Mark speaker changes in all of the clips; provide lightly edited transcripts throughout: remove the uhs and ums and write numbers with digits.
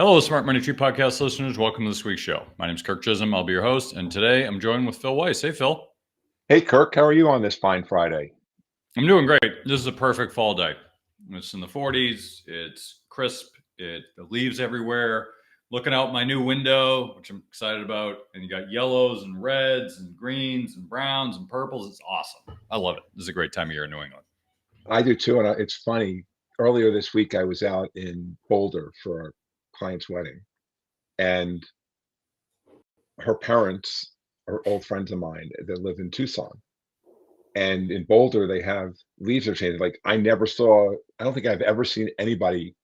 Speaker 1: Hello, Smart Money Tree Podcast listeners. Welcome to this week's show. My name is Kirk Chisholm. I'll be your host. And today I'm joined with Phil Weiss. Hey, Phil.
Speaker 2: Hey, Kirk. How are you on this fine Friday?
Speaker 1: I'm doing great. This is a perfect fall day. It's in the 40s. It's crisp. The leaves everywhere. Looking out my new window, which I'm excited about. And you got yellows and reds and greens and browns and purples. It's awesome. I love it. This is a great time of year in New England.
Speaker 2: I do too. And it's funny. Earlier this week, I was out in Boulder for our client's wedding, and her parents are old friends of mine that live in Tucson. And in Boulder, they have leaves are changing. Like I don't think I've ever seen anybody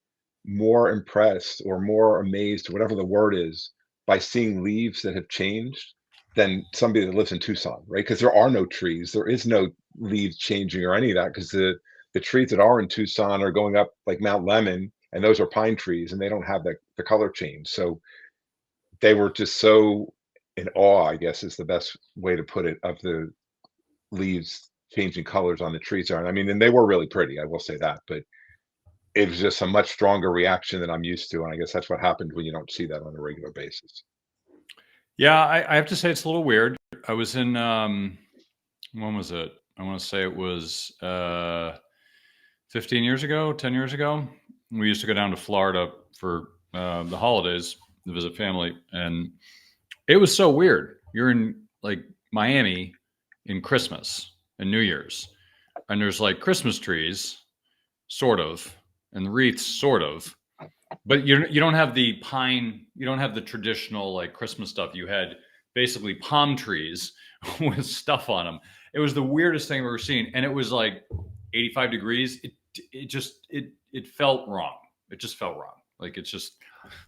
Speaker 2: more impressed or more amazed, whatever the word is, by seeing leaves that have changed than somebody that lives in Tucson, right? Because there are no trees, there is no leaves changing or any of that, because the trees that are in Tucson are going up like Mount Lemon, and those are pine trees, and they don't have the color change. So they were just so in awe, I guess is the best way to put it, of the leaves changing colors on the trees are. And I mean, and they were really pretty, I will say that, but it was just a much stronger reaction than I'm used to, and I guess that's what happens when you don't see that on a regular basis.
Speaker 1: Yeah, I have to say it's a little weird. I was in, when was it? I want to say it was 15 years ago, 10 years ago. We used to go down to Florida for the holidays to visit family. And it was so weird. You're in like Miami in Christmas and New Year's, and there's like Christmas trees, sort of, and wreaths, sort of. But you don't have the pine, you don't have the traditional like Christmas stuff. You had basically palm trees with stuff on them. It was the weirdest thing I've ever seen. And it was like 85 degrees. It felt wrong. It just felt wrong. Like it's just,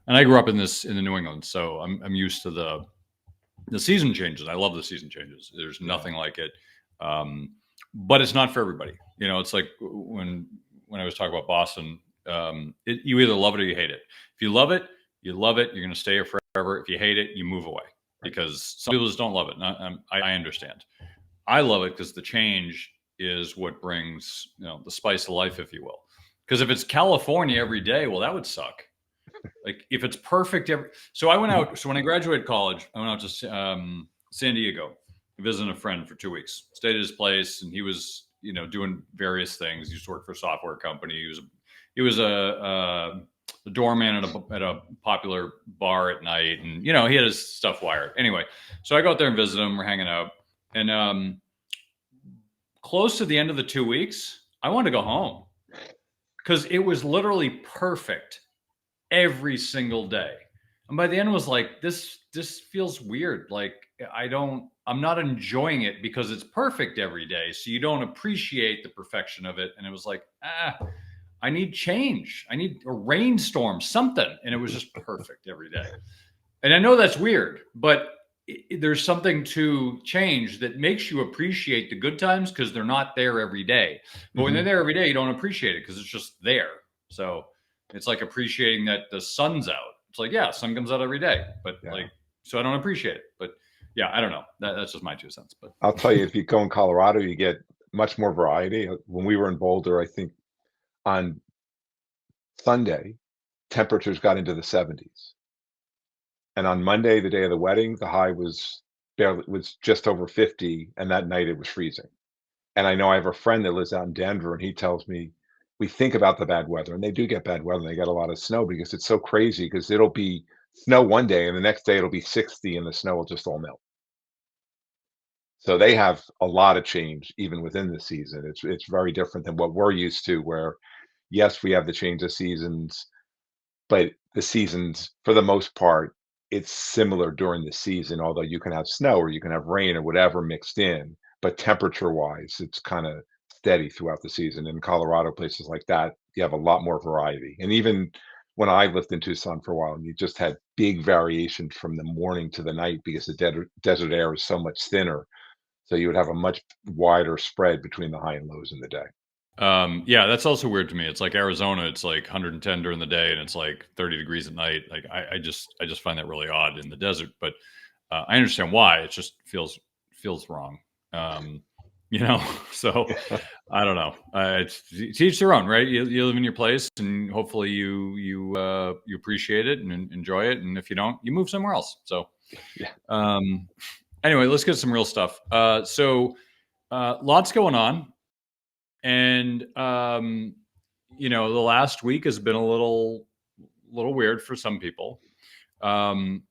Speaker 1: and I grew up in the New England, so I'm used to the season changes. I love the season changes. There's nothing like it. But it's not for everybody. You know, it's like when I was talking about Boston, you either love it or you hate it. If you love it, you love it. You're going to stay here forever. If you hate it, you move away, because some people just don't love it. And I understand. I love it because the change is what brings, the spice of life, if you will. Because if it's California every day, well, that would suck. Like if it's perfect so I went out. So when I graduated college, I went out to San Diego, visiting a friend for 2 weeks. Stayed at his place, and he was, doing various things. He used to work for a software company. He was a doorman at a popular bar at night, and he had his stuff wired. Anyway, so I go out there and visit him. We're hanging out, and close to the end of the 2 weeks, I wanted to go home because it was literally perfect every single day. And by the end, it was like, this feels weird. Like I'm not enjoying it because it's perfect every day. So you don't appreciate the perfection of it. And it was like, I need change. I need a rainstorm, something. And it was just perfect every day. And I know that's weird, but there's something to change that makes you appreciate the good times because they're not there every day. But when they're there every day, you don't appreciate it because it's just there. So it's like appreciating that the sun's out. It's like, yeah, sun comes out every day, but so I don't appreciate it. But yeah, I don't know. That's just my 2 cents. But
Speaker 2: I'll tell you, if you go in Colorado, you get much more variety. When we were in Boulder, I think on Sunday, temperatures got into the 70s. And on Monday, the day of the wedding, the high was just over 50, and that night it was freezing. And I know I have a friend that lives out in Denver, and he tells me we think about the bad weather, and they do get bad weather. They get a lot of snow because it's so crazy, because it'll be snow one day and the next day it'll be 60 and the snow will just all melt. So they have a lot of change even within the season. It's very different than what we're used to, where yes, we have the change of seasons, but the seasons, for the most part, it's similar during the season, although you can have snow or you can have rain or whatever mixed in. But temperature-wise, it's kind of steady throughout the season. In Colorado, places like that, you have a lot more variety. And even when I lived in Tucson for a while, you just had big variation from the morning to the night because the desert air is so much thinner. So you would have a much wider spread between the high and lows in the day.
Speaker 1: Yeah, that's also weird to me. It's like Arizona, it's like 110 during the day and it's like 30 degrees at night. Like I just find that really odd in the desert, but I understand why. It just feels wrong. So I don't know. It's to each their own, right? You live in your place, and hopefully you appreciate it and enjoy it. And if you don't, you move somewhere else. So
Speaker 2: Yeah.
Speaker 1: anyway, let's get some real stuff. Lots going on, and the last week has been a little weird for some people. Um,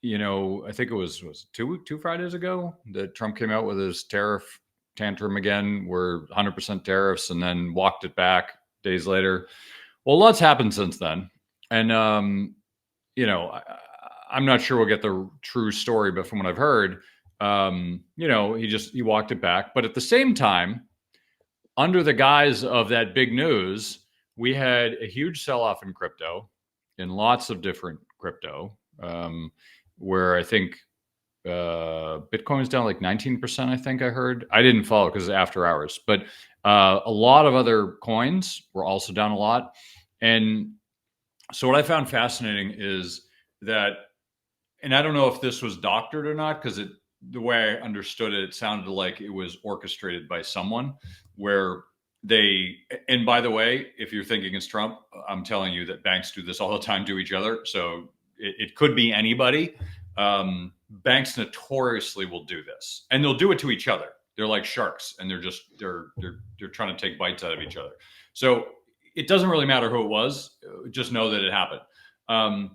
Speaker 1: I think it was two Fridays ago that Trump came out with his tariff tantrum again, where 100% tariffs, and then walked it back days later. Well, lots happened since then, and I'm not sure we'll get the true story, but from what I've heard, he walked it back. But at the same time, under the guise of that big news, we had a huge sell-off in crypto, in lots of different crypto, where I think Bitcoin's down like 19%. I think I heard. I didn't follow because it's after hours, but a lot of other coins were also down a lot. And so what I found fascinating is that, and I don't know if this was doctored or not, because the way I understood it, it sounded like it was orchestrated by someone where and by the way, if you're thinking it's Trump, I'm telling you that banks do this all the time to each other. So it could be anybody. Banks notoriously will do this, and they'll do it to each other. They're like sharks, and they're trying to take bites out of each other. So it doesn't really matter who it was. Just know that it happened. And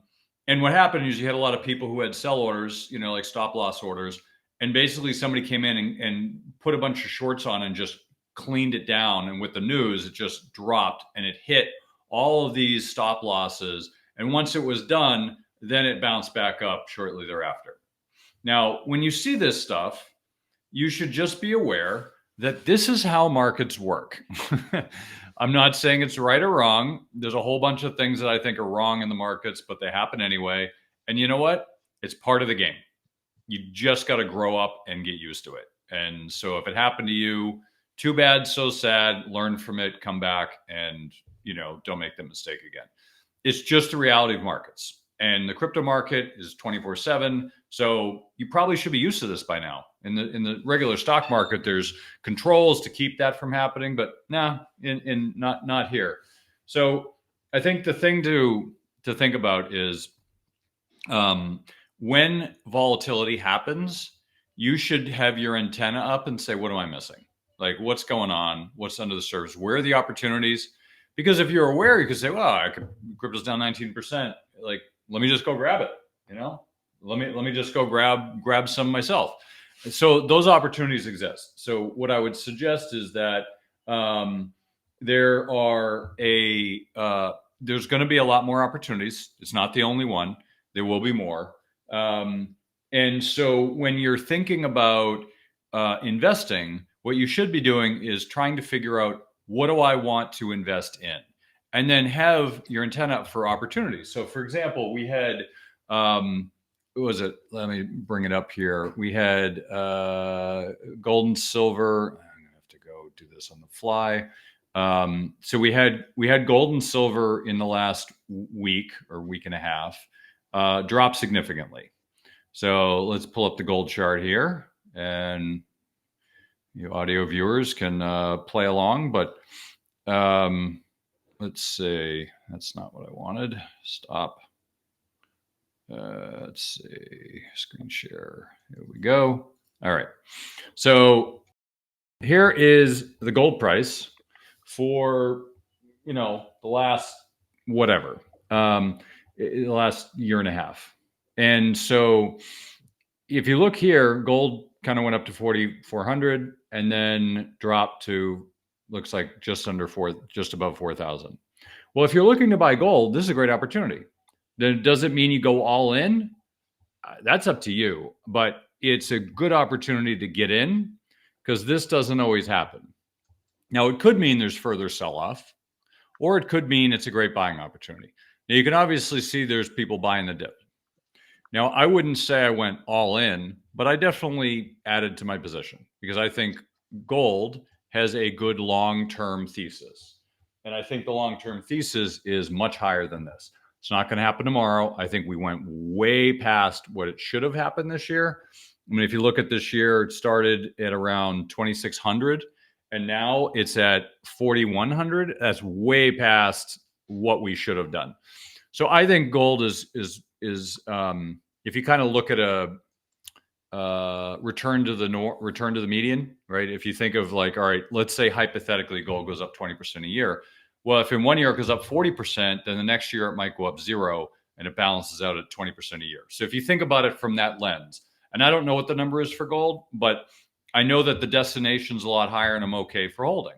Speaker 1: what happened is you had a lot of people who had sell orders, like stop loss orders, and basically somebody came in and put a bunch of shorts on and just cleaned it down. And with the news, it just dropped and it hit all of these stop losses. And once it was done, then it bounced back up shortly thereafter. Now, when you see this stuff, you should just be aware that this is how markets work. I'm not saying it's right or wrong. There's a whole bunch of things that I think are wrong in the markets, but they happen anyway. And you know what? It's part of the game. You just got to grow up and get used to it. And so if it happened to you, too bad, so sad, learn from it, come back, and don't make the mistake again. It's just the reality of markets. And the crypto market is 24/7. So you probably should be used to this by now. In the regular stock market, there's controls to keep that from happening, but not here. So I think the thing to think about is when volatility happens, you should have your antenna up and say, what am I missing? Like, what's going on? What's under the surface? Where are the opportunities? Because if you're aware, you could say, well, crypto's down 19%. Like, let me just go grab it. Let me just go grab some myself. So those opportunities exist. So what I would suggest is that there's going to be a lot more opportunities. It's not the only one. There will be more. And so when you're thinking about investing, what you should be doing is trying to figure out, what do I want to invest in? And then have your antenna up for opportunities. So for example, we had, what was it? Let me bring it up here. We had gold and silver. I'm going to have to go do this on the fly. So we had gold and silver in the last week or week and a half drop significantly. So let's pull up the gold chart here, and you audio viewers can play along. But let's see. That's not what I wanted. Stop. Let's see. Screen share. Here we go. All right. So here is the gold price for the last whatever, the last year and a half. And so if you look here, gold kind of went up to 4,400 and then dropped to, looks like just above 4,000. Well, if you're looking to buy gold, this is a great opportunity. Then does it mean you go all in? That's up to you, but it's a good opportunity to get in because this doesn't always happen. Now, it could mean there's further sell-off, or it could mean it's a great buying opportunity. Now, you can obviously see there's people buying the dip. Now, I wouldn't say I went all in, but I definitely added to my position because I think gold has a good long-term thesis. And I think the long-term thesis is much higher than this. It's not going to happen tomorrow. I think we went way past what it should have happened this year. I mean, if you look at this year, it started at around 2,600 and now it's at 4,100. That's way past what we should have done. So I think gold is if you kind of look at a return to the median, right? If you think of like, all right, let's say hypothetically gold goes up 20% a year. Well, if in one year it goes up 40%, then the next year it might go up 0 and it balances out at 20% a year. So if you think about it from that lens, and I don't know what the number is for gold, but I know that the destination's a lot higher and I'm okay for holding.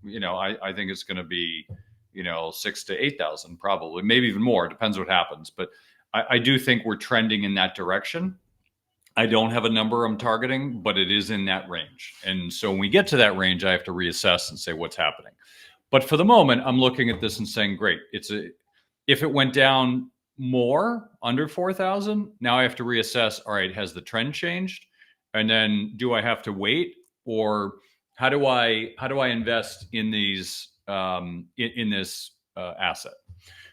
Speaker 1: I think it's going to be, 6 to 8,000 probably, maybe even more. It depends what happens. But I do think we're trending in that direction. I don't have a number I'm targeting, but it is in that range. And so when we get to that range, I have to reassess and say what's happening. But for the moment, I'm looking at this and saying, great, if it went down more under 4,000, now I have to reassess, all right, has the trend changed? And then do I have to wait, or how do I invest in these in this asset?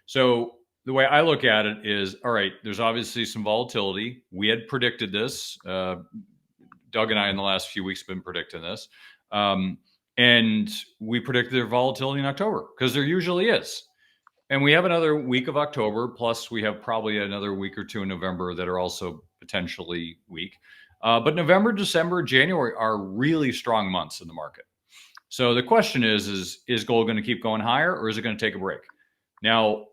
Speaker 1: So the way I look at it is, all right, there's obviously some volatility. We had predicted this. Doug and I in the last few weeks have been predicting this. And we predicted their volatility in October because there usually is. And we have another week of October, plus we have probably another week or two in November that are also potentially weak. But November, December, January are really strong months in the market. So the question is gold going to keep going higher, or is it going to take a break? Now,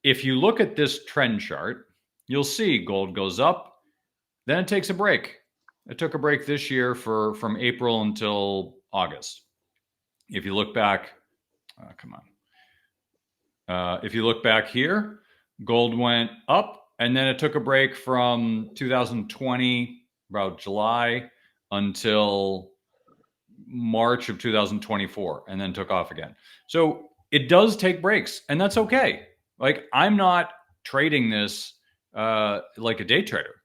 Speaker 1: if you look at this trend chart, you'll see gold goes up, then it takes a break. It took a break this year from April until August. If you look back, if you look back here, gold went up, and then it took a break from 2020, about July, until March of 2024, and then took off again. So it does take breaks, and that's okay. Like, I'm not trading this like a day trader.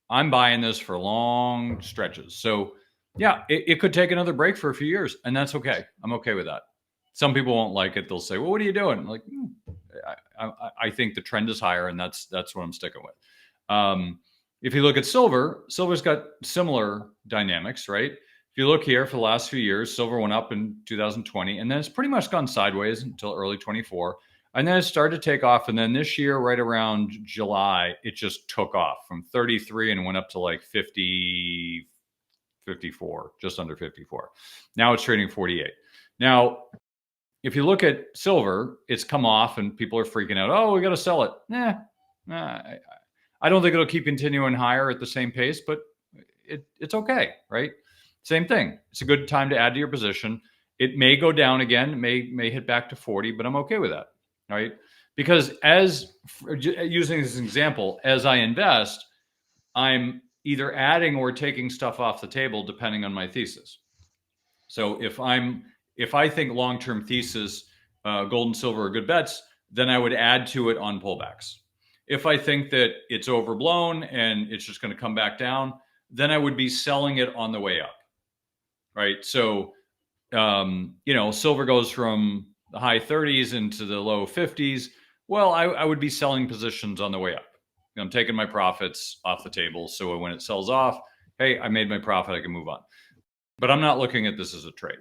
Speaker 1: I'm buying this for long stretches. So yeah, it could take another break for a few years, and that's okay. I'm okay with that. Some people won't like it. They'll say, well, what are you doing? I'm like, I think the trend is higher, and that's what I'm sticking with. If you look at silver, silver's got similar dynamics, right? If you look here for the last few years, silver went up in 2020, and then it's pretty much gone sideways until early 24. And then it started to take off. And then this year, right around July, it just took off from 33 and went up to like 50, 54, just under 54. Now it's trading 48. Now, if you look at silver, it's come off and people are freaking out. Oh, we got to sell it. I don't think it'll keep continuing higher at the same pace, but it's okay, right? Same thing. It's a good time to add to your position. It may go down again, may hit back to 40, but I'm okay with that. Right? Because using this example, as I invest, I'm either adding or taking stuff off the table depending on my thesis. So if I think long-term thesis, gold and silver are good bets, then I would add to it on pullbacks. If I think that it's overblown and it's just going to come back down, then I would be selling it on the way up. Right? So, silver goes from the high 30s into the low 50s. Well, I would be selling positions on the way up. I'm taking my profits off the table. So when it sells off, hey, I made my profit, I can move on. But I'm not looking at this as a trade.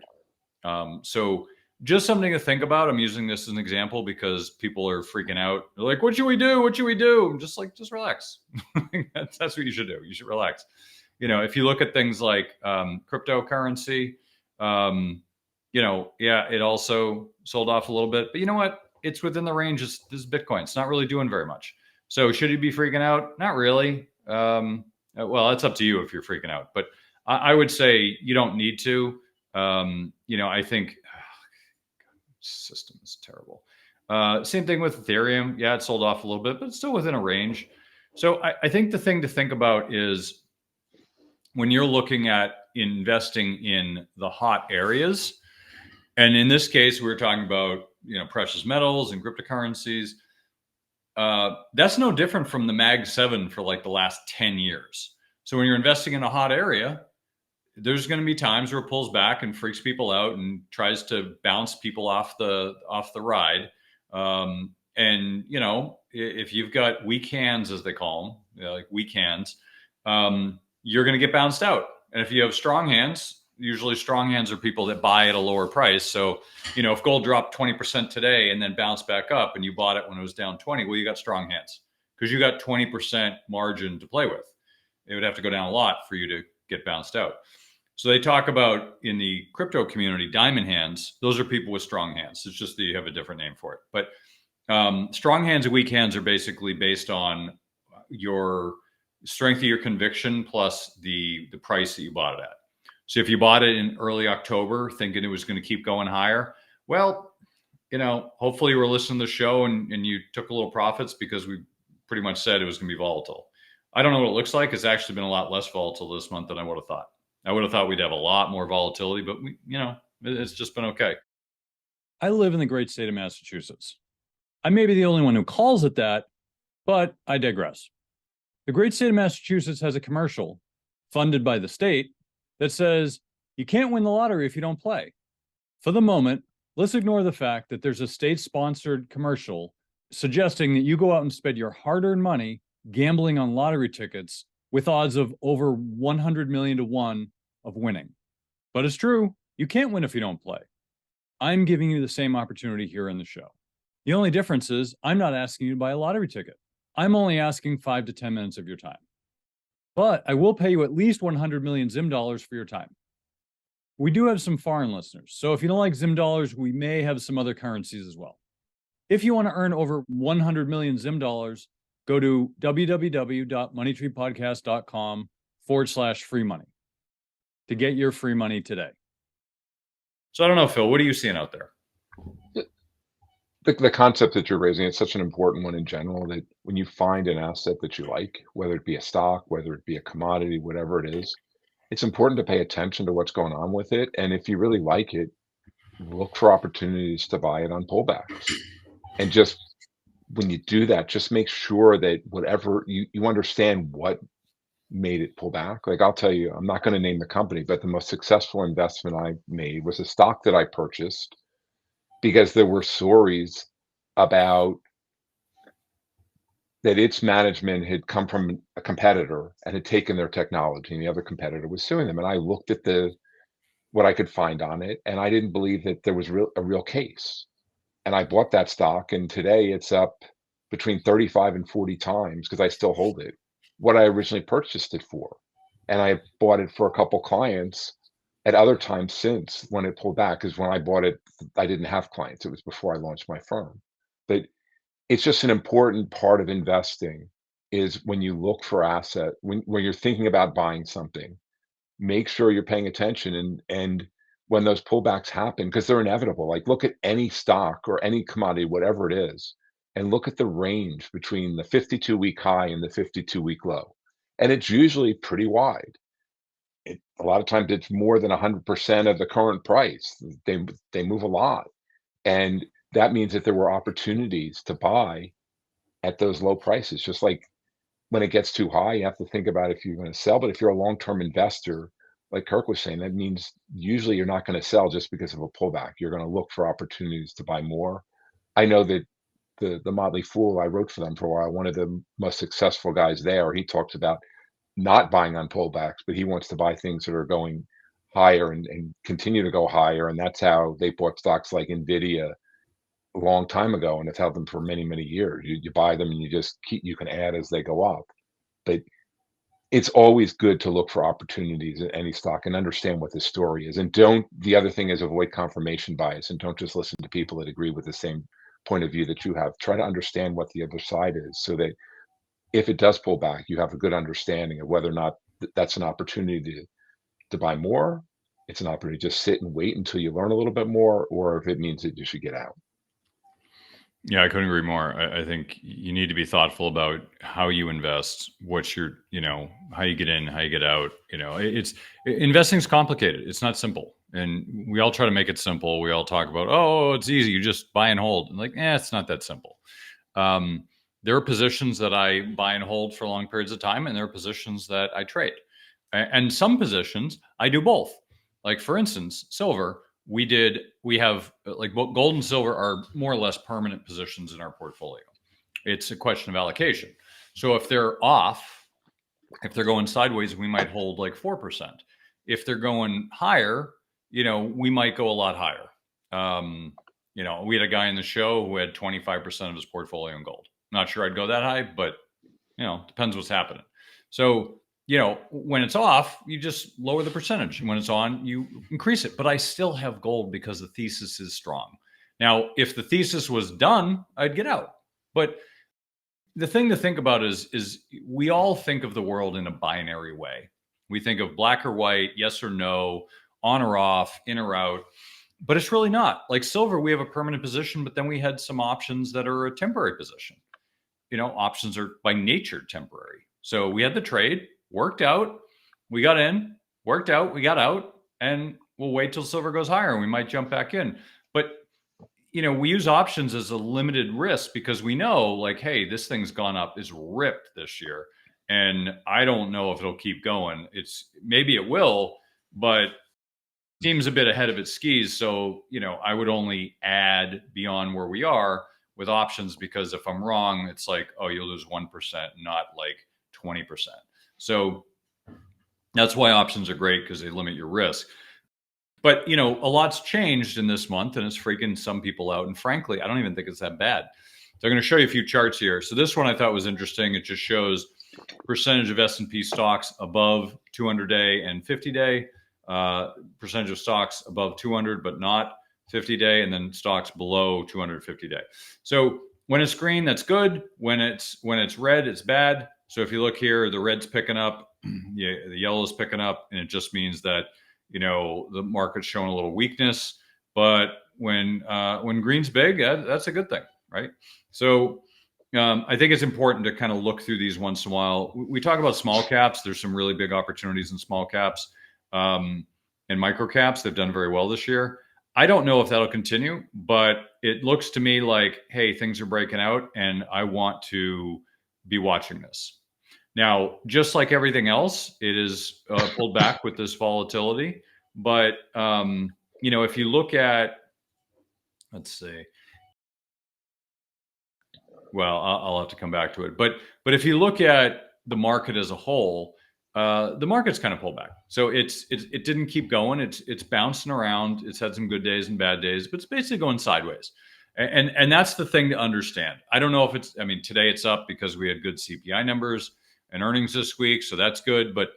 Speaker 1: So just something to think about. I'm using this as an example because people are freaking out. They're like, what should we do? What should we do? I'm just like, just relax. That's what you should do. You should relax. If you look at things like cryptocurrency, it also sold off a little bit. But you know what? It's within the range. This is Bitcoin. It's not really doing very much. So should you be freaking out? Not really. Well, it's up to you if you're freaking out. But I would say you don't need to. I think system is terrible. Same thing with Ethereum. Yeah, it sold off a little bit, but it's still within a range. So I think the thing to think about is when you're looking at investing in the hot areas, and in this case, we're talking about precious metals and cryptocurrencies. That's no different from the Mag 7 for like the last 10 years. So when you're investing in a hot area, there's going to be times where it pulls back and freaks people out and tries to bounce people off the ride. If you've got weak hands, as they call them, like weak hands, you're going to get bounced out. And if you have strong hands, usually strong hands are people that buy at a lower price. So, if gold dropped 20% today and then bounced back up and you bought it when it was down 20, well, you got strong hands because you got 20% margin to play with. It would have to go down a lot for you to get bounced out. So they talk about in the crypto community, diamond hands. Those are people with strong hands. It's just that you have a different name for it. But strong hands and weak hands are basically based on your strength of your conviction plus the price that you bought it at. So if you bought it in early October thinking it was going to keep going higher, well, hopefully you were listening to the show and you took a little profits because we pretty much said it was going to be volatile. I don't know what it looks like. It's actually been a lot less volatile this month than I would have thought. I would have thought we'd have a lot more volatility, but it's just been okay. I live in the great state of Massachusetts. I may be the only one who calls it that, but I digress. The great state of Massachusetts has a commercial funded by the state that says, you can't win the lottery if you don't play. For the moment, let's ignore the fact that there's a state-sponsored commercial suggesting that you go out and spend your hard-earned money gambling on lottery tickets with odds of over 100 million to 1 of winning. But it's true, you can't win if you don't play. I'm giving you the same opportunity here in the show. The only difference is I'm not asking you to buy a lottery ticket. I'm only asking 5 to 10 minutes of your time. But I will pay you at least 100 million Zim dollars for your time. We do have some foreign listeners, so if you don't like Zim dollars, we may have some other currencies as well. If you want to earn over 100 million Zim dollars, go to www.moneytreepodcast.com/free money to get your free money today. So I don't know, Phil, what are you seeing out there?
Speaker 2: The concept that you're raising is such an important one in general that when you find an asset that you like, whether it be a stock, whether it be a commodity, whatever it is, it's important to pay attention to what's going on with it. And if you really like it, look for opportunities to buy it on pullbacks. And just when you do that, just make sure that whatever you understand what made it pull back. Like I'll tell you, I'm not going to name the company, but the most successful investment I made was a stock that I purchased because there were stories about that its management had come from a competitor and had taken their technology and the other competitor was suing them. And I looked at what I could find on it, and I didn't believe that there was a real case. And I bought that stock, and today it's up between 35 and 40 times because I still hold it, what I originally purchased it for. And I bought it for a couple clients at other times since when it pulled back, because when I bought it, I didn't have clients. It was before I launched my firm. But it's just an important part of investing is when you look for when you're thinking about buying something, make sure you're paying attention and when those pullbacks happen, because they're inevitable, like look at any stock or any commodity, whatever it is, and look at the range between the 52-week high and the 52-week low. And it's usually pretty wide. A lot of times it's more than 100% of the current price. They move a lot. And that means that there were opportunities to buy at those low prices. Just like when it gets too high, you have to think about if you're going to sell. But if you're a long-term investor, like Kirk was saying, that means usually you're not going to sell just because of a pullback. You're going to look for opportunities to buy more. I know that the Motley Fool, I wrote for them for a while. One of the most successful guys there, he talks about not buying on pullbacks, but he wants to buy things that are going higher and continue to go higher. And that's how they bought stocks like Nvidia a long time ago, and it's held them for many, many years. You buy them and you can add as they go up. But it's always good to look for opportunities in any stock and understand what the story is. And the other thing is avoid confirmation bias and don't just listen to people that agree with the same point of view that you have. Try to understand what the other side is so that if it does pull back, you have a good understanding of whether or not that's an opportunity to buy more. It's an opportunity to just sit and wait until you learn a little bit more, or if it means that you should get out.
Speaker 1: Yeah, I couldn't agree more. I think you need to be thoughtful about how you invest, what you're, how you get in, how you get out. Investing's complicated. It's not simple. And we all try to make it simple. We all talk about, oh, it's easy. You just buy and hold. And it's not that simple. There are positions that I buy and hold for long periods of time, and there are positions that I trade. And some positions I do both. Like for instance, silver. We have gold and silver are more or less permanent positions in our portfolio. It's a question of allocation. So if they're off If they're going sideways, we might hold like 4%. If they're going higher, we might go a lot higher. We had a guy in the show who had 25% of his portfolio in gold. Not sure I'd go that high, but depends what's happening. So, when it's off, you just lower the percentage. And when it's on, you increase it. But I still have gold because the thesis is strong. Now, if the thesis was done, I'd get out. But the thing to think about is we all think of the world in a binary way. We think of black or white, yes or no, on or off, in or out. But it's really not. Like silver, we have a permanent position, but then we had some options that are a temporary position. Options are by nature temporary. So we had the trade, worked out, we got in, worked out, we got out, and we'll wait till silver goes higher and we might jump back in. But we use options as a limited risk because we know, like, hey, this thing's gone up, is ripped this year, and I don't know if it'll keep going. Maybe it will, but seems a bit ahead of its skis. So I would only add beyond where we are with options, because if I'm wrong, it's like, oh, you'll lose 1%, not like 20%. So that's why options are great, because they limit your risk. But a lot's changed in this month, and it's freaking some people out. And frankly, I don't even think it's that bad. So I'm going to show you a few charts here. So this one I thought was interesting. It just shows percentage of S&P stocks above 200-day and 50-day, percentage of stocks above 200 but not 50-day, and then stocks below 250-day. So when it's green, that's good. When it's red, it's bad. So if you look here, the red's picking up, the yellow's picking up, and it just means that the market's showing a little weakness. But when green's big, that's a good thing, right? So I think it's important to kind of look through these once in a while. We talk about small caps. There's some really big opportunities in small caps, and micro caps. They've done very well this year. I don't know if that'll continue, but it looks to me like, hey, things are breaking out, and I want to be watching this. Now, just like everything else, it is pulled back with this volatility. But if you look at, let's see, well, I'll have to come back to it. But if you look at the market as a whole, the market's kind of pulled back. So it didn't keep going. It's bouncing around. It's had some good days and bad days, but it's basically going sideways. And that's the thing to understand. I don't know if today it's up because we had good CPI numbers and earnings this week, so that's good. But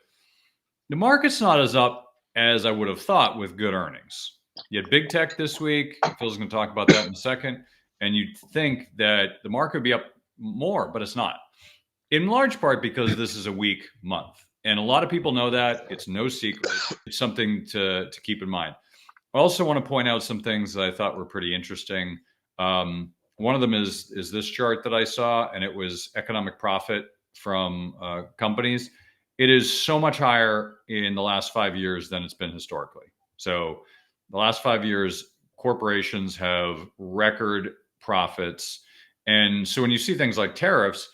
Speaker 1: the market's not as up as I would have thought with good earnings. You had big tech this week. Phil's going to talk about that in a second. And you'd think that the market would be up more, but it's not. In large part because this is a weak month. And a lot of people know that. It's no secret. It's something to keep in mind. I also want to point out some things that I thought were pretty interesting. One of them is this chart that I saw, and it was economic profit from companies. It is so much higher in the last 5 years than it's been historically. So the last 5 years, corporations have record profits. And so when you see things like tariffs,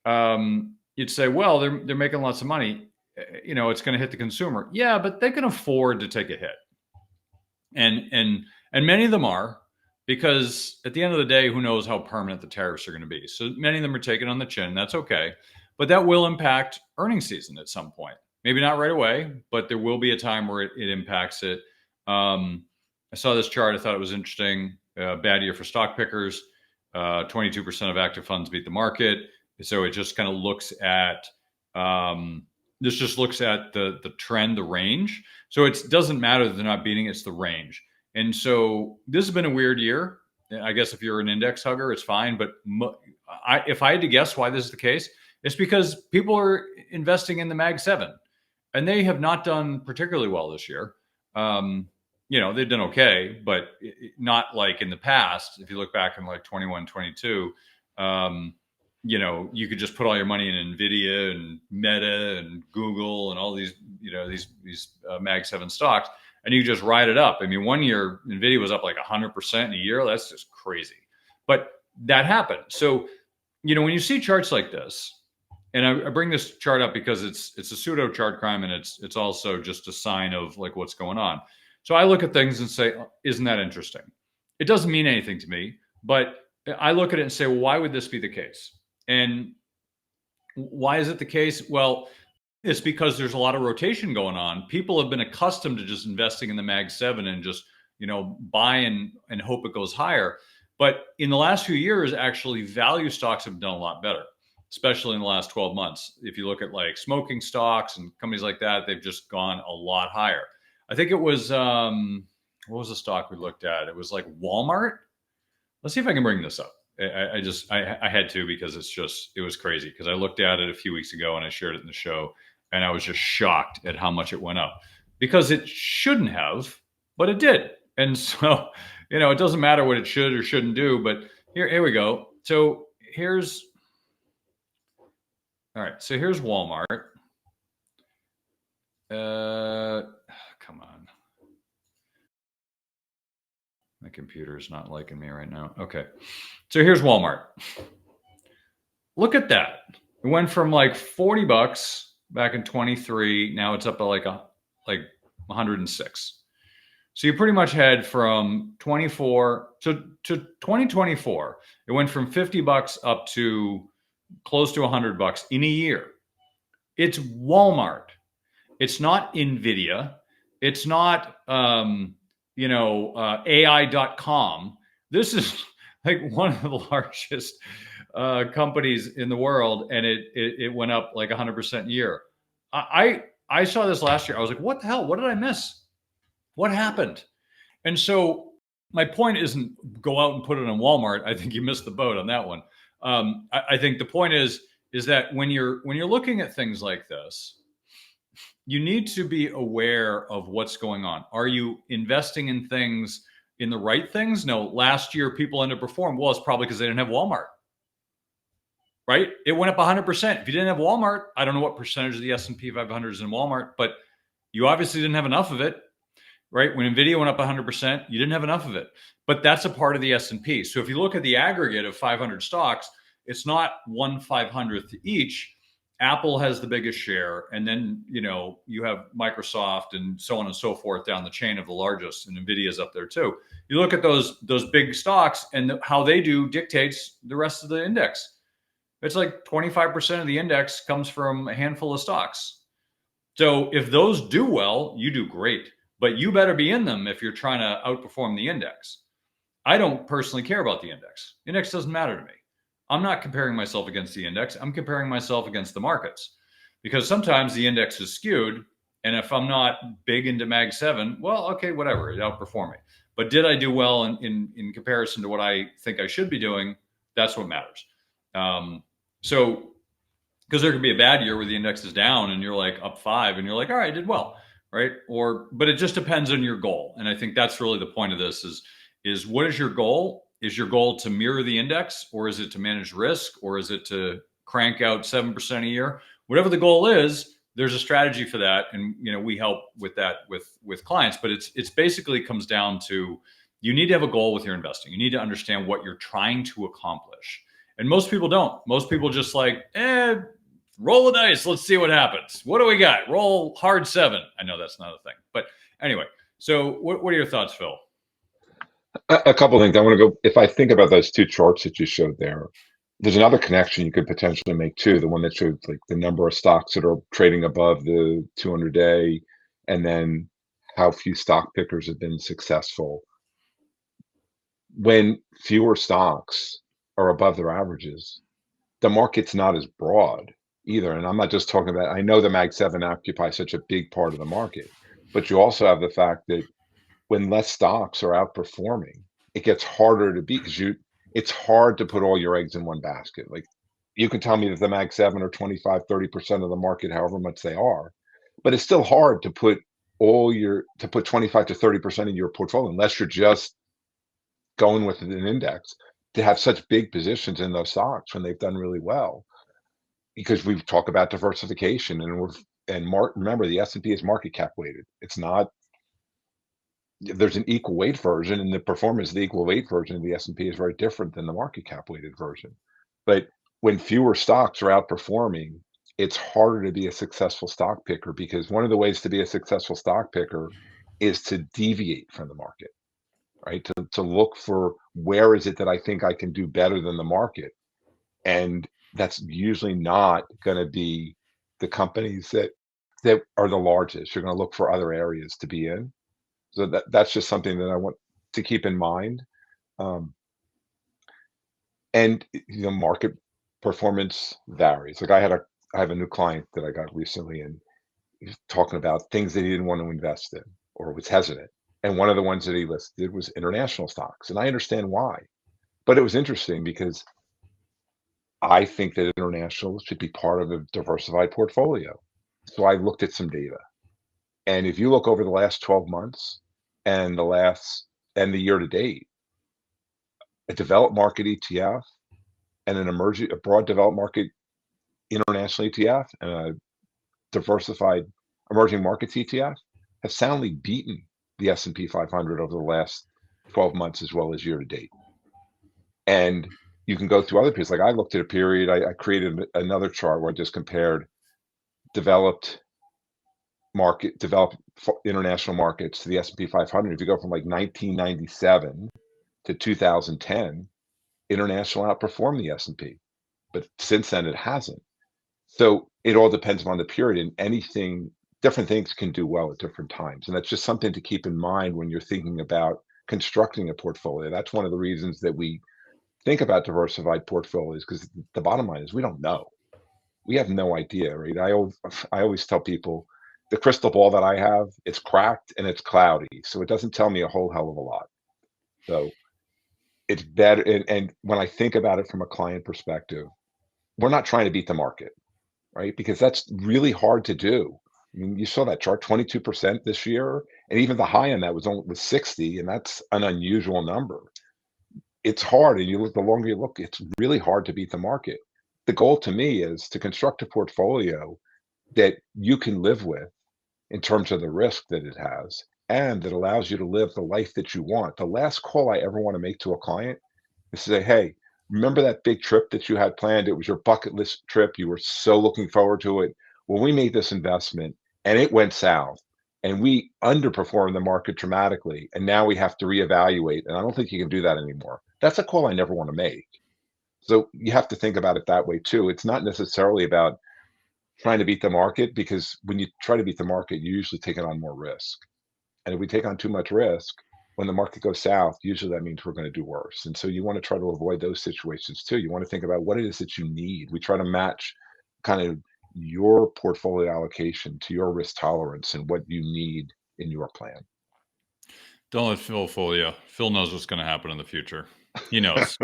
Speaker 1: you'd say, well, they're making lots of money. It's going to hit the consumer. Yeah, but they can afford to take a hit. And many of them are, because at the end of the day, who knows how permanent the tariffs are going to be. So many of them are taken on the chin. That's okay. But that will impact earnings season at some point. Maybe not right away, but there will be a time where it impacts it. I saw this chart. I thought it was interesting. Bad year for stock pickers. 22% of active funds beat the market. So it just kind of looks at the trend, the range. So it doesn't matter that they're not beating, it's the range. And so this has been a weird year. I guess if you're an index hugger, it's fine. But if I had to guess why this is the case, it's because people are investing in the Mag 7, and they have not done particularly well this year. They've done okay, but not like in the past. If you look back in like 21, 22, you could just put all your money in NVIDIA and Meta and Google and all these Mag 7 stocks, and you just ride it up. 1 year NVIDIA was up like 100% in a year. That's just crazy. But that happened. So, when you see charts like this, and I bring this chart up because it's a pseudo chart crime, and it's also just a sign of like what's going on. So I look at things and say, oh, isn't that interesting? It doesn't mean anything to me, but I look at it and say, well, why would this be the case? And why is it the case? Well, It's because there's a lot of rotation going on. People have been accustomed to just investing in the Mag 7 and just, buy and hope it goes higher. But in the last few years, actually, value stocks have done a lot better, especially in the last 12 months. If you look at like smoking stocks and companies like that, they've just gone a lot higher. I think it was, what was the stock we looked at? It was like Walmart. Let's see if I can bring this up. I had to, because it was crazy, because I looked at it a few weeks ago and I shared it in the show, and I was just shocked at how much it went up, because it shouldn't have, but it did. And so, it doesn't matter what it should or shouldn't do, but here we go. So here's Walmart. Come on. My computer's not liking me right now. Okay. So here's Walmart. Look at that. It went from like $40 back in 23. Now it's up to like 106. So you pretty much had from 24 to 2024. It went from $50 up to close to $100 in a year. It's Walmart. It's not Nvidia. It's not AI.com. This is like one of the largest companies in the world, and it went up like 100% a year. I saw this last year. I was like, what the hell? What did I miss? What happened? And so my point isn't go out and put it on Walmart. I think you missed the boat on that one. I think the point is that when you're looking at things like this, you need to be aware of what's going on. Are you investing in the right things? No, last year people underperformed. Well, it's probably because they didn't have Walmart, right? It went up 100%. If you didn't have Walmart, I don't know what percentage of the S&P 500 is in Walmart, but you obviously didn't have enough of it, right? When Nvidia went up 100%, you didn't have enough of it, but that's a part of the S&P. So if you look at the aggregate of 500 stocks, it's not 1/500th each. Apple has the biggest share, and then you have Microsoft and so on and so forth down the chain of the largest, and Nvidia is up there too. You look at those big stocks, and how they do dictates the rest of the index. It's like 25% of the index comes from a handful of stocks. So if those do well, you do great, but you better be in them if you're trying to outperform the index. I don't personally care about the index. The index doesn't matter to me. I'm not comparing myself against the index. I'm comparing myself against the markets, because sometimes the index is skewed. And if I'm not big into Mag 7, well, okay, whatever, it outperformed me. But did I do well in comparison to what I think I should be doing? That's what matters. So, because there could be a bad year where the index is down and you're like up 5 and you're like, all right, I did well, right? But it just depends on your goal. And I think that's really the point of this is what is your goal? Is your goal to mirror the index, or is it to manage risk, or is it to crank out 7% a year? Whatever the goal is, there's a strategy for that. And, we help with that with clients, but it's basically comes down to, you need to have a goal with your investing. You need to understand what you're trying to accomplish. And most people don't. Most people just like, roll the dice. Let's see what happens. What do we got? Roll hard 7. I know that's not a thing, but anyway, so what are your thoughts, Phil?
Speaker 2: A couple of things. I want to go, if I think about those two charts that you showed there, there's another connection you could potentially make too. The one that showed like the number of stocks that are trading above the 200-day, and then how few stock pickers have been successful. When fewer stocks are above their averages, the market's not as broad either. And I'm not just talking about, I know the Mag 7 occupies such a big part of the market, but you also have the fact that when less stocks are outperforming, it gets harder to beat, because it's hard to put all your eggs in one basket. Like, you can tell me that the Mag 7 are 25-30% of the market, however much they are, but it's still hard to put 25 to 30% of your portfolio, unless you're just going with an index, to have such big positions in those stocks when they've done really well. Because we've talked about diversification, remember, the S&P is market cap weighted. It's not, there's an equal weight version, and the performance of the equal weight version of the S&P is very different than the market cap weighted version. But when fewer stocks are outperforming, it's harder to be a successful stock picker, because one of the ways to be a successful stock picker is to deviate from the market, right? To look for, where is it that I think I can do better than the market? And that's usually not going to be the companies that are the largest. You're going to look for other areas to be in. So that's just something that I want to keep in mind. Um, and market performance varies. Like I have a new client that I got recently, and he's talking about things that he didn't want to invest in or was hesitant. And one of the ones that he listed was international stocks, and I understand why. But it was interesting because I think that international should be part of a diversified portfolio. So I looked at some data. And if you look over the last 12 months and the year to date, a developed market ETF and a broad developed market international ETF and a diversified emerging markets ETF have soundly beaten the S&P 500 over the last 12 months as well as year to date. And you can go through other periods. Like I looked at a period, I created another chart where I just compared developed developed international markets to the S&P 500. If you go from like 1997 to 2010, international outperformed the S&P, but since then it hasn't. So it all depends on the period, and different things can do well at different times. And that's just something to keep in mind when you're thinking about constructing a portfolio. That's one of the reasons that we think about diversified portfolios, because the bottom line is we don't know. We have no idea, right? I always tell people the crystal ball that I have, it's cracked and it's cloudy. So it doesn't tell me a whole hell of a lot. So it's better. And when I think about it from a client perspective, we're not trying to beat the market, right? Because that's really hard to do. I mean, you saw that chart, 22% this year, and even the high end that was 60, and that's an unusual number. It's hard, and the longer you look, it's really hard to beat the market. The goal to me is to construct a portfolio that you can live with in terms of the risk that it has, and that allows you to live the life that you want. The last call I ever want to make to a client is to say, hey, remember that big trip that you had planned? It was your bucket list trip. You were so looking forward to it. Well, we made this investment and it went south and we underperformed the market dramatically. And now we have to reevaluate. And I don't think you can do that anymore. That's a call I never want to make. So you have to think about it that way too. It's not necessarily about trying to beat the market, because when you try to beat the market, you're usually taking on more risk. And if we take on too much risk, when the market goes south, usually that means we're going to do worse. And so you want to try to avoid those situations too. You want to think about what it is that you need. We try to match kind of your portfolio allocation to your risk tolerance and what you need in your plan.
Speaker 1: Don't let Phil fool you. Phil knows what's going to happen in the future. He knows.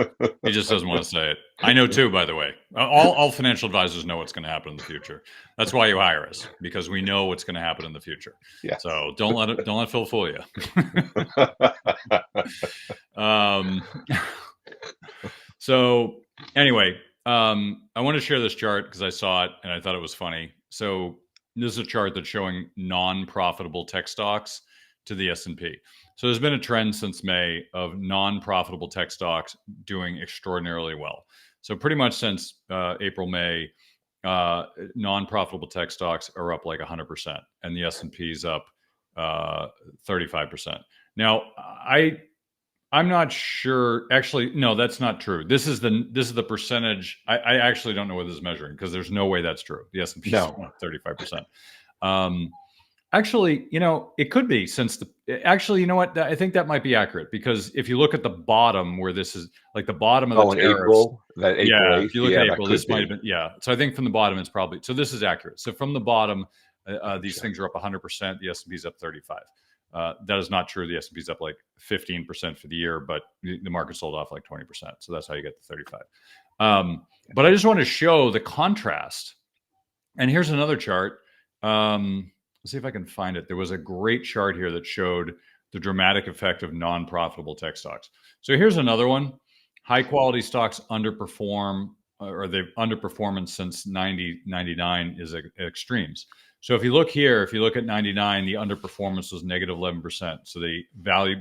Speaker 1: He just doesn't want to say it. I know too, by the way. All financial advisors know what's going to happen in the future. That's why you hire us, because we know what's going to happen in the future.
Speaker 2: Yes.
Speaker 1: So don't let Phil fool you. So anyway, I want to share this chart because I saw it and I thought it was funny. So this is a chart that's showing non-profitable tech stocks to the S&P. So there's been a trend since May of non-profitable tech stocks doing extraordinarily well. So pretty much since April, May, non-profitable tech stocks are up like 100%, and the S&P is up 35%. Now, I'm not sure. Actually, no, that's not true. This is the percentage. I actually don't know what this is measuring, because there's no way that's true. The S&P is up 35%. Actually, it could be, actually, you know what? I think that might be accurate, because if you look at the bottom where this is like the bottom of the tariffs,
Speaker 2: April, April 8th,
Speaker 1: if you look at April, this might have been, So I think from the bottom, it's probably, so this is accurate. So from the bottom, these things are up 100%. The S&P is up 35. That is not true. The S&P is up like 15% for the year, but the market sold off like 20%. So that's how you get the 35. But I just want to show the contrast. And here's another chart. Let's see if I can find it. There was a great chart here that showed the dramatic effect of non-profitable tech stocks. So here's another one. High quality stocks underperform, or they've underperformed since 99 is extremes. So if you look here, if you look at 99, the underperformance was negative 11%. So the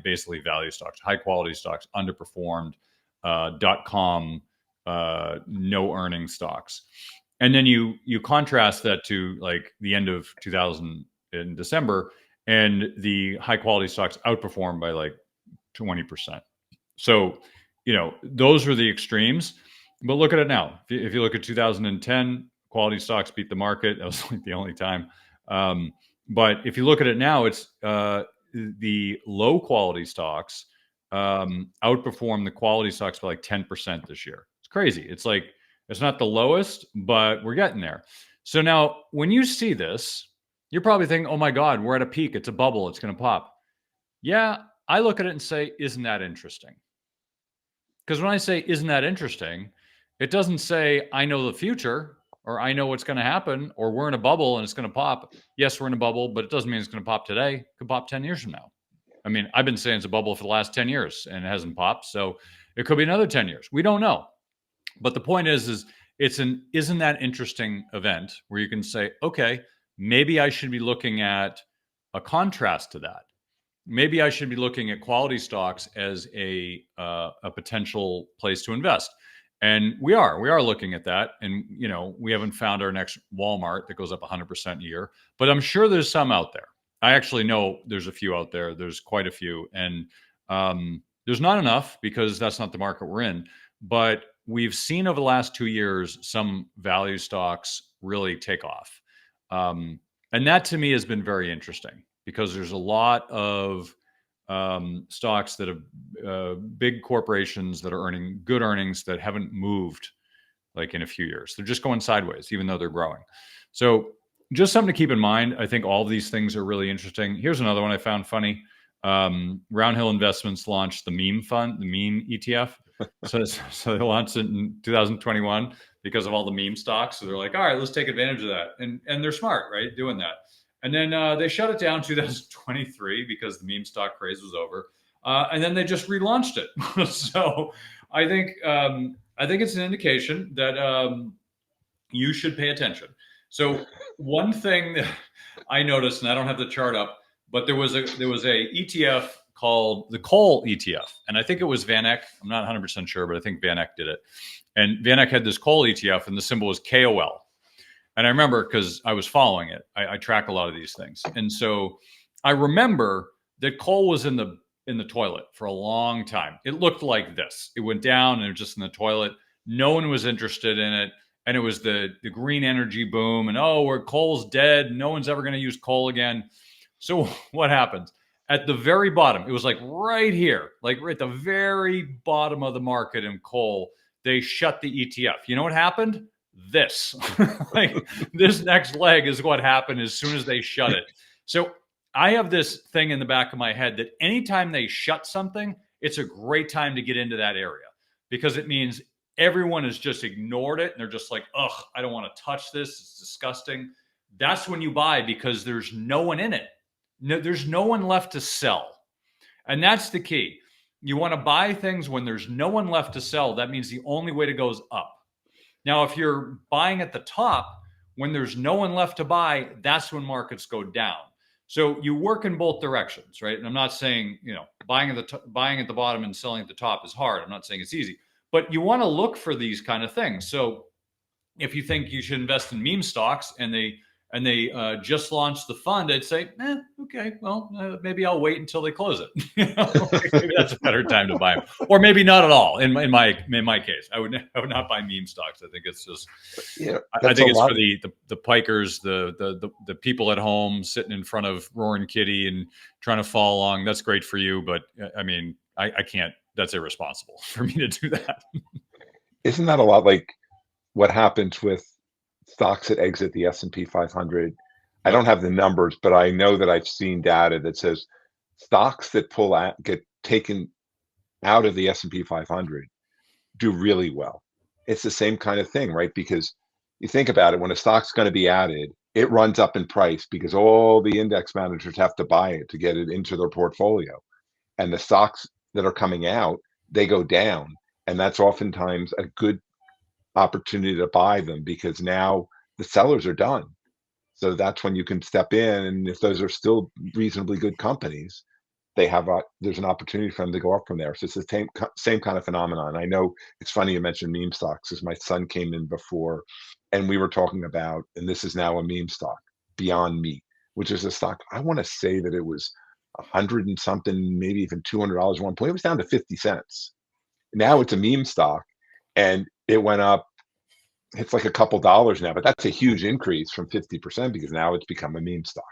Speaker 1: basically value stocks, high quality stocks underperformed, .com, no earning stocks. And then you contrast that to like the end of 2000 in December, and the high quality stocks outperformed by like 20%. So, those are the extremes. But look at it now. If you look at 2010, quality stocks beat the market. That was like the only time. But if you look at it now, it's the low quality stocks outperform the quality stocks by like 10% this year. It's crazy. It's like, it's not the lowest, but we're getting there. So now when you see this, you're probably thinking, oh my God, we're at a peak. It's a bubble. It's going to pop. Yeah. I look at it and say, isn't that interesting? Because when I say, isn't that interesting? It doesn't say, I know the future or I know what's going to happen or we're in a bubble and it's going to pop. Yes, we're in a bubble, but it doesn't mean it's going to pop today. It could pop 10 years from now. I mean, I've been saying it's a bubble for the last 10 years and it hasn't popped. So it could be another 10 years. We don't know. But the point is it's an isn't that interesting event where you can say, okay, maybe I should be looking at a contrast to that. Maybe I should be looking at quality stocks as a potential place to invest. And we are looking at that. And, you know, we haven't found our next Walmart that goes up 100% a year, but I'm sure there's some out there. I actually know there's a few out there. There's quite a few. And there's not enough because that's not the market we're in. But we've seen over the last 2 years some value stocks really take off. And that to me has been very interesting because there's a lot of stocks that have big corporations that are earning good earnings that haven't moved like in a few years. They're just going sideways, even though they're growing. So just something to keep in mind. I think all of these things are really interesting. Here's another one I found funny. Roundhill Investments launched the meme fund, the meme ETF. So they launched it in 2021 because of all the meme stocks. So they're like, all right, let's take advantage of that. And they're smart, right? Doing that. And then they shut it down 2023 because the meme stock craze was over. And then they just relaunched it. So I think it's an indication that you should pay attention. So one thing that I noticed, and I don't have the chart up, but there was a ETF called the coal ETF, and I think it was VanEck. I'm not 100% sure, but I think VanEck did it. And VanEck had this coal ETF, and the symbol was KOL. And I remember because I was following it. I track a lot of these things, and so I remember that coal was in the toilet for a long time. It looked like this. It went down and it was just in the toilet. No one was interested in it. And it was the green energy boom. And where coal's dead. No one's ever going to use coal again. So what happens? At the very bottom, it was like right here, like right at the very bottom of the market in coal, they shut the ETF. You know what happened? This. Like this next leg is what happened as soon as they shut it. So I have this thing in the back of my head that anytime they shut something, it's a great time to get into that area because it means everyone has just ignored it and they're just like, ugh, I don't want to touch this. It's disgusting. That's when you buy because there's no one in it. No, there's no one left to sell. And that's the key. You want to buy things when there's no one left to sell. That means the only way to go is up. Now, if you're buying at the top, when there's no one left to buy, that's when markets go down. So you work in both directions, right? And I'm not saying, buying at the bottom and selling at the top is hard. I'm not saying it's easy, but you want to look for these kind of things. So if you think you should invest in meme stocks and they just launched the fund, I'd say, okay, well, maybe I'll wait until they close it. Maybe that's a better time to buy them, or maybe not at all. In my case, I would not buy meme stocks. I think it's just, I think it's for the pikers, the people at home sitting in front of roaring kitty and trying to follow along. That's great for you, but I mean, I can't. That's irresponsible for me to do that.
Speaker 2: Isn't that a lot like what happens with stocks that exit the S&P 500? I don't have the numbers, but I know that I've seen data that says stocks that get taken out of the S&P 500 do really well. It's the same kind of thing, right? Because you think about it, when a stock's going to be added, it runs up in price because all the index managers have to buy it to get it into their portfolio. And the stocks that are coming out, they go down. And that's oftentimes a good opportunity to buy them because now the sellers are done. So that's when you can step in, and if those are still reasonably good companies, there's an opportunity for them to go up from there. So it's the same kind of phenomenon. I know it's funny you mentioned meme stocks because my son came in before, and we were talking about, and this is now a meme stock, Beyond Meat, which is a stock. I want to say that it was 100 and something, maybe even $200 at one point. It was down to 50 cents. Now it's a meme stock, and it went up It's like a couple dollars now, but that's a huge increase from 50% because now it's become a meme stock.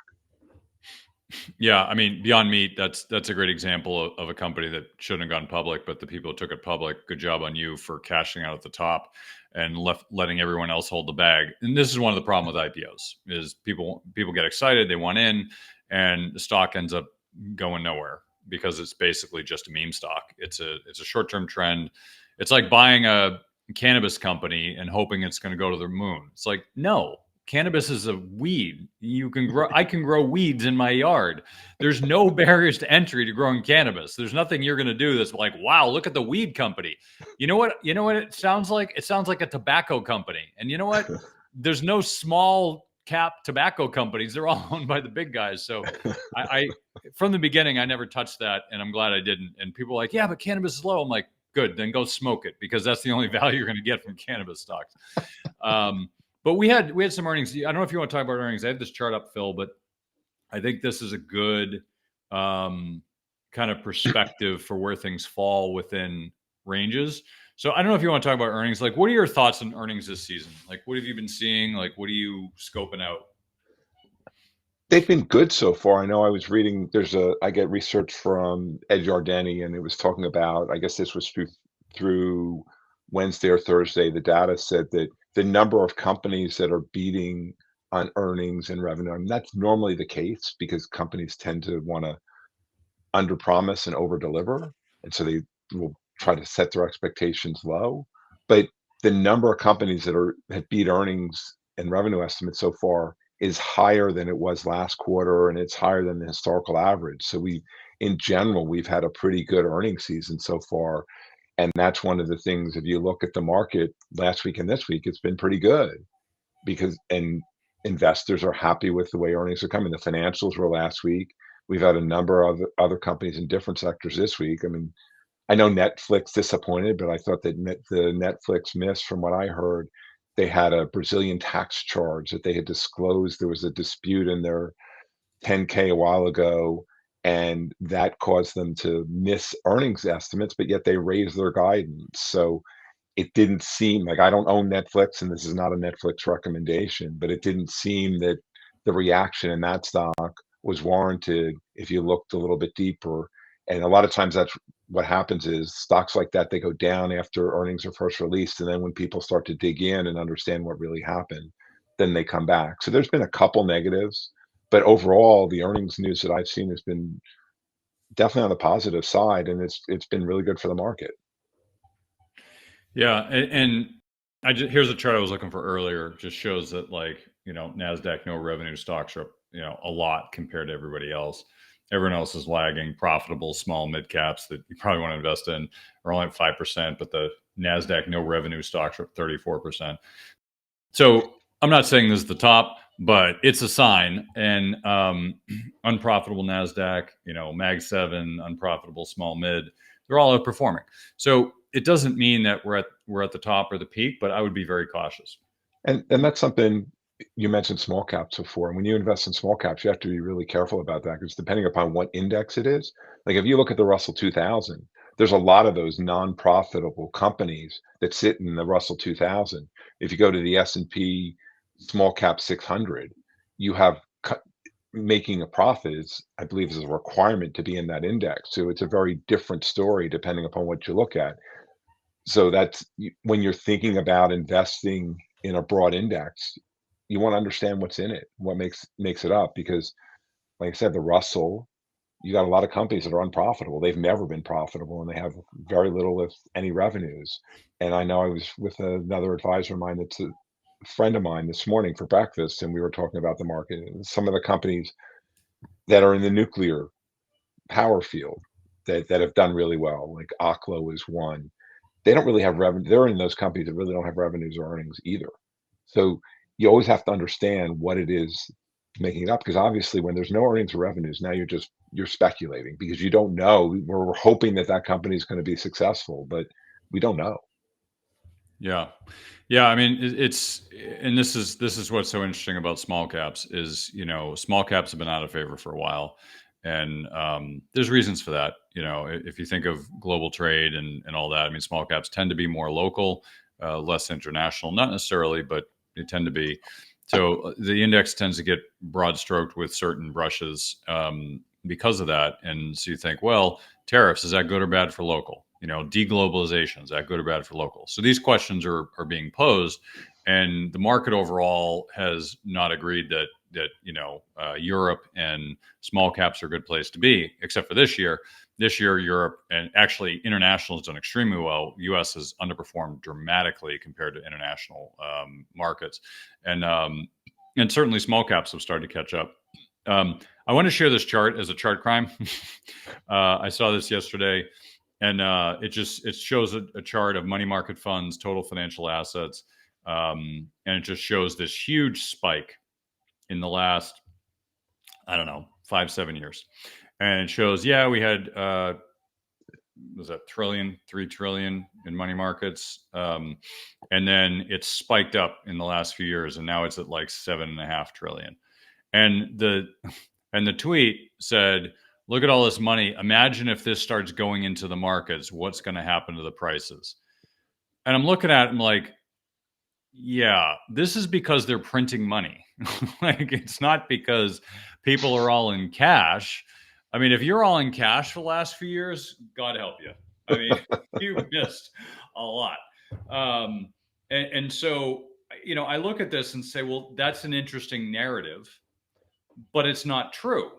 Speaker 1: Yeah, I mean, Beyond Meat, that's a great example of a company that shouldn't have gone public, but the people who took it public, good job on you for cashing out at the top and letting everyone else hold the bag. And this is one of the problem with IPOs is people get excited, they want in, and the stock ends up going nowhere because it's basically just a meme stock. It's a short-term trend. It's like buying a cannabis company and hoping it's going to go to the moon. It's like, no, cannabis is a weed. I can grow weeds in my yard. There's no barriers to entry to growing cannabis. There's nothing you're going to do that's like, wow, look at the weed company. You know what it sounds like? It sounds like a tobacco company. And you know what? There's no small cap tobacco companies. They're all owned by the big guys. So I from the beginning, I never touched that, and I'm glad I didn't. And people are like, yeah, but cannabis is low. I'm like, good, then go smoke it because that's the only value you're going to get from cannabis stocks. But we had some earnings. I don't know if you want to talk about earnings. I have this chart up, Phil, but I think this is a good kind of perspective for where things fall within ranges. So I don't know if you want to talk about earnings. Like, what are your thoughts on earnings this season? Like, what have you been seeing? Like, what are you scoping out?
Speaker 2: They've been good so far. I know I was reading, I get research from Ed Yardeni, and it was talking about, I guess this was through Wednesday or Thursday. The data said that the number of companies that are beating on earnings and revenue, I mean, that's normally the case because companies tend to want to underpromise and overdeliver, and so they will try to set their expectations low. But the number of companies that beat earnings and revenue estimates so far is higher than it was last quarter, and it's higher than the historical average. So in general, we've had a pretty good earnings season so far, and that's one of the things. If you look at the market last week and this week, it's been pretty good because and investors are happy with the way earnings are coming. The financials were last week. We've had a number of other companies in different sectors this week. I mean, I know Netflix disappointed, but I thought that the Netflix miss, from what I heard, they had a Brazilian tax charge that they had disclosed. There was a dispute in their 10K a while ago, and that caused them to miss earnings estimates, but yet they raised their guidance. So it didn't seem like, I don't own Netflix, and this is not a Netflix recommendation, but it didn't seem that the reaction in that stock was warranted if you looked a little bit deeper. And a lot of times that's what happens is stocks like that, they go down after earnings are first released. And then when people start to dig in and understand what really happened, then they come back. So there's been a couple negatives, but overall, the earnings news that I've seen has been definitely on the positive side, and it's been really good for the market.
Speaker 1: Yeah, and here's a chart I was looking for earlier. Just shows that like Nasdaq no revenue stocks are up a lot compared to everybody else. Everyone else is lagging. Profitable small mid caps that you probably want to invest in are only at 5%, but the Nasdaq no revenue stocks are up 34%. So I'm not saying this is the top, but it's a sign. And unprofitable Nasdaq, Mag 7, unprofitable small mid, they're all outperforming. So it doesn't mean that we're at the top or the peak, but I would be very cautious.
Speaker 2: And that's something you mentioned small caps before. And when you invest in small caps, you have to be really careful about that because depending upon what index it is, like if you look at the Russell 2000, there's a lot of those non-profitable companies that sit in the Russell 2000. If you go to the S&P small cap 600, you have making a profit is, I believe, is a requirement to be in that index. So it's a very different story depending upon what you look at. So when you're thinking about investing in a broad index, you want to understand what's in it, what makes it up. Because, like I said, the Russell, you got a lot of companies that are unprofitable. They've never been profitable, and they have very little, if any, revenues. And I know I was with another advisor of mine that's a friend of mine this morning for breakfast, and we were talking about the market. And some of the companies that are in the nuclear power field that have done really well, like Oklo is one. They don't really have revenue. They're in those companies that really don't have revenues or earnings either. So you always have to understand what it is making it up, because obviously when there's no earnings or revenues, now you're speculating because you don't know. We're hoping that that company is going to be successful, but we don't know.
Speaker 1: Yeah, yeah. I mean, it's and this is what's so interesting about small caps is small caps have been out of favor for a while, and there's reasons for that. If you think of global trade and all that, I mean, small caps tend to be more local. less international, not necessarily, but they tend to be. So the index tends to get broad stroked with certain brushes because of that. And so you think, well, tariffs, is that good or bad for local? Deglobalization, is that good or bad for local? So these questions are being posed, and the market overall has not agreed that Europe and small caps are a good place to be, except for this year. This year, Europe and actually international has done extremely well. U.S. has underperformed dramatically compared to international markets, and certainly small caps have started to catch up. I want to share this chart as a chart crime. I saw this yesterday, and it shows a chart of money market funds, total financial assets, and it just shows this huge spike in the last, I don't know, 5-7 years. And it shows, we had, was that $3 trillion in money markets. And then it's spiked up in the last few years, and now it's at like 7.5 trillion. And the tweet said, look at all this money. Imagine if this starts going into the markets, what's going to happen to the prices? And I'm looking at it, I'm like, yeah, this is because they're printing money. Like, it's not because people are all in cash. I mean, if you're all in cash for the last few years, God help you. I mean, you missed a lot. And so, I look at this and say, well, that's an interesting narrative, but it's not true.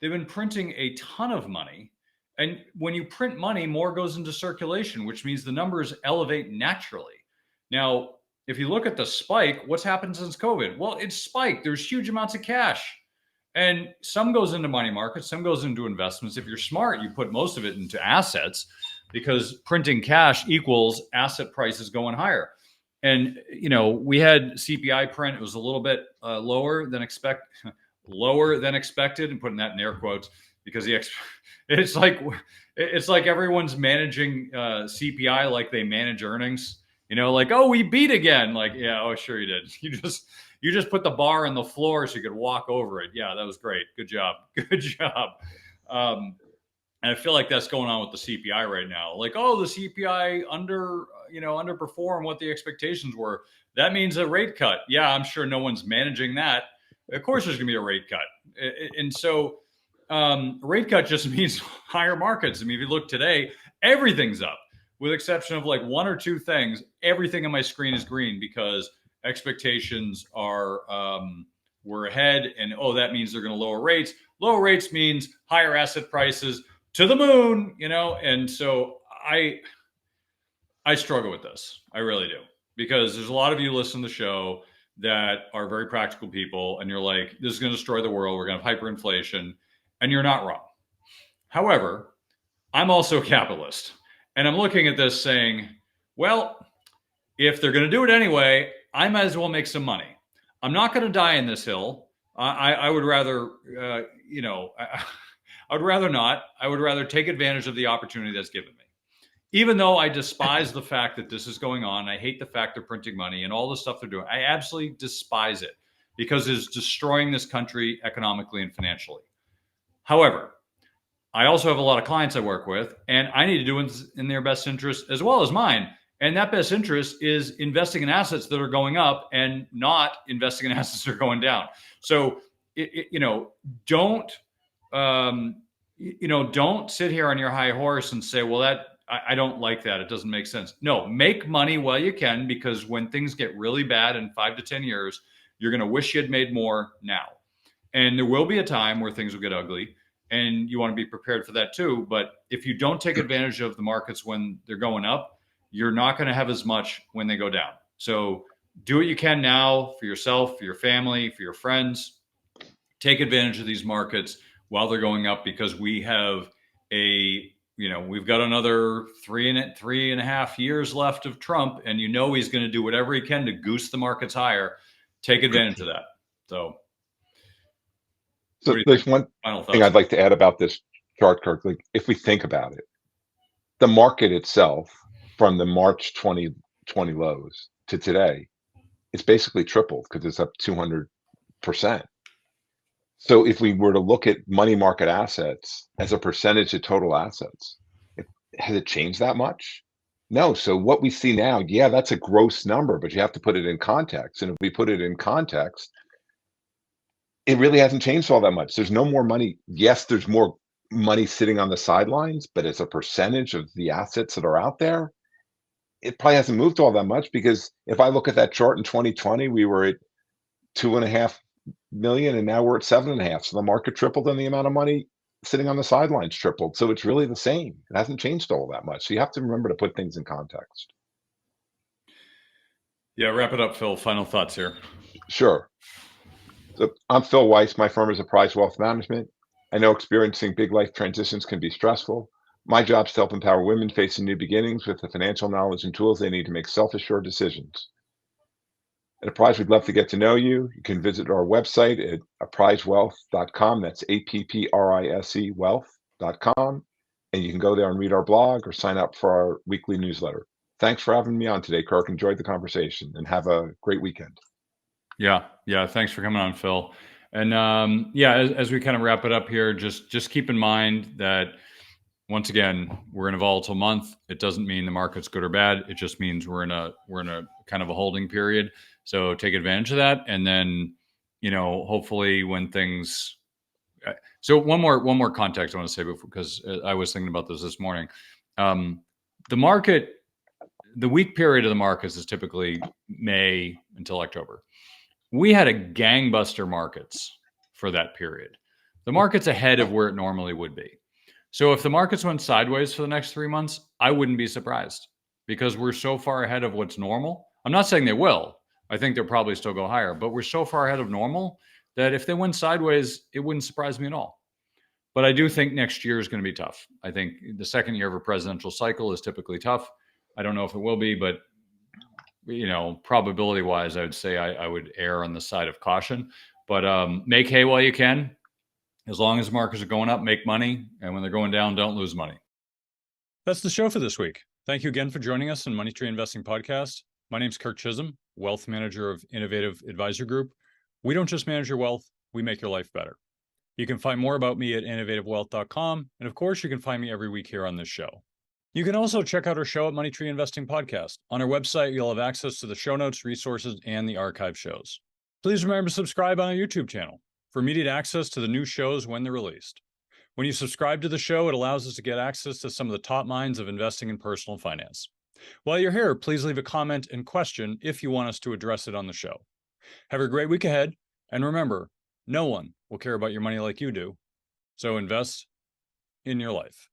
Speaker 1: They've been printing a ton of money. And when you print money, more goes into circulation, which means the numbers elevate naturally. Now, if you look at the spike, what's happened since COVID? Well, it's spiked. There's huge amounts of cash. And some goes into money markets, some goes into investments. If you're smart, you put most of it into assets, because printing cash equals asset prices going higher. And, we had CPI print. It was a little bit lower than expected, and putting that in air quotes, because it's like everyone's managing CPI like they manage earnings. Like, oh, we beat again. Like, yeah, oh, sure you did. You just put the bar on the floor so you could walk over it. Yeah, that was great. Good job. Good job. And I feel like that's going on with the CPI right now. Like, oh, the CPI underperformed what the expectations were. That means a rate cut. Yeah, I'm sure no one's managing that. Of course, there's going to be a rate cut. And so rate cut just means higher markets. I mean, if you look today, everything's up, with exception of like one or two things. Everything on my screen is green because expectations are we're ahead, and that means they're going to lower rates. Lower rates means higher asset prices to the moon, and so I struggle with this. I really do, because there's a lot of you listen to the show that are very practical people, and you're like, this is going to destroy the world. We're going to have hyperinflation, and you're not wrong. However, I'm also a capitalist, and I'm looking at this saying, well, if they're going to do it anyway, I might as well make some money. I'm not going to die in this hill. I would rather, I would rather not. I would rather take advantage of the opportunity that's given me. Even though I despise the fact that this is going on, I hate the fact they're printing money and all the stuff they're doing. I absolutely despise it, because it's destroying this country economically and financially. However, I also have a lot of clients I work with, and I need to do it in their best interest as well as mine. And that best interest is investing in assets that are going up and not investing in assets that are going down. So, don't sit here on your high horse and say, well, I don't like that. It doesn't make sense. No, make money while you can, because when things get really bad in 5 to 10 years, you're going to wish you had made more now. And there will be a time where things will get ugly, and you want to be prepared for that too. But if you don't take advantage of the markets when they're going up, you're not going to have as much when they go down. So do what you can now for yourself, for your family, for your friends. Take advantage of these markets while they're going up, because we have we've got another 3.5 years left of Trump, and he's going to do whatever he can to goose the markets higher. Take advantage of that. So
Speaker 2: there's one thing I'd like to add about this chart, Kirk. Like, if we think about it, the market itself, from the March 2020 lows to today, it's basically tripled, because it's up 200%. So if we were to look at money market assets as a percentage of total assets, has it changed that much? No, so what we see now, yeah, that's a gross number, but you have to put it in context. And if we put it in context, it really hasn't changed all that much. There's no more money. Yes, there's more money sitting on the sidelines, but as a percentage of the assets that are out there, it probably hasn't moved all that much because if I look at that chart in 2020, we were at 2.5 million and now we're at 7.5. So the market tripled and the amount of money sitting on the sidelines tripled. So it's really the same. It hasn't changed all that much. So you have to remember to put things in context.
Speaker 1: Yeah, wrap it up, Phil. Final thoughts here.
Speaker 2: Sure. So I'm Phil Weiss. My firm is Apprise Wealth Management. I know experiencing big life transitions can be stressful. My job is to help empower women facing new beginnings with the financial knowledge and tools they need to make self-assured decisions. At Apprise, we'd love to get to know you. You can visit our website at apprisewealth.com. That's APPRISE wealth.com. And you can go there and read our blog or sign up for our weekly newsletter. Thanks for having me on today, Kirk. Enjoyed the conversation and have a great weekend.
Speaker 1: Yeah. Thanks for coming on, Phil. And as we kind of wrap it up here, just keep in mind that once again, we're in a volatile month. It doesn't mean the market's good or bad. It just means we're in a kind of a holding period. So take advantage of that, and then hopefully when things. So one more context I want to say because I was thinking about this morning. The market, the weak period of the markets is typically May until October. We had a gangbuster markets for that period. The market's ahead of where it normally would be. So if the markets went sideways for the next 3 months, I wouldn't be surprised because we're so far ahead of what's normal. I'm not saying they will. I think they'll probably still go higher, but we're so far ahead of normal that if they went sideways, it wouldn't surprise me at all. But I do think next year is going to be tough. I think the second year of a presidential cycle is typically tough. I don't know if it will be, but probability wise, I would say I would err on the side of caution. But make hay while you can. As long as markets are going up, make money. And when they're going down, don't lose money. That's the show for this week. Thank you again for joining us on Money Tree Investing Podcast. My name's Kirk Chisholm, wealth manager of Innovative Advisor Group. We don't just manage your wealth, we make your life better. You can find more about me at innovativewealth.com. And of course, you can find me every week here on this show. You can also check out our show at Money Tree Investing Podcast. On our website, you'll have access to the show notes, resources, and the archive shows. Please remember to subscribe on our YouTube channel for immediate access to the new shows when they're released. When you subscribe to the show, it allows us to get access to some of the top minds of investing in personal finance. While you're here, please leave a comment and question if you want us to address it on the show. Have a great week ahead, and remember, no one will care about your money like you do, so invest in your life.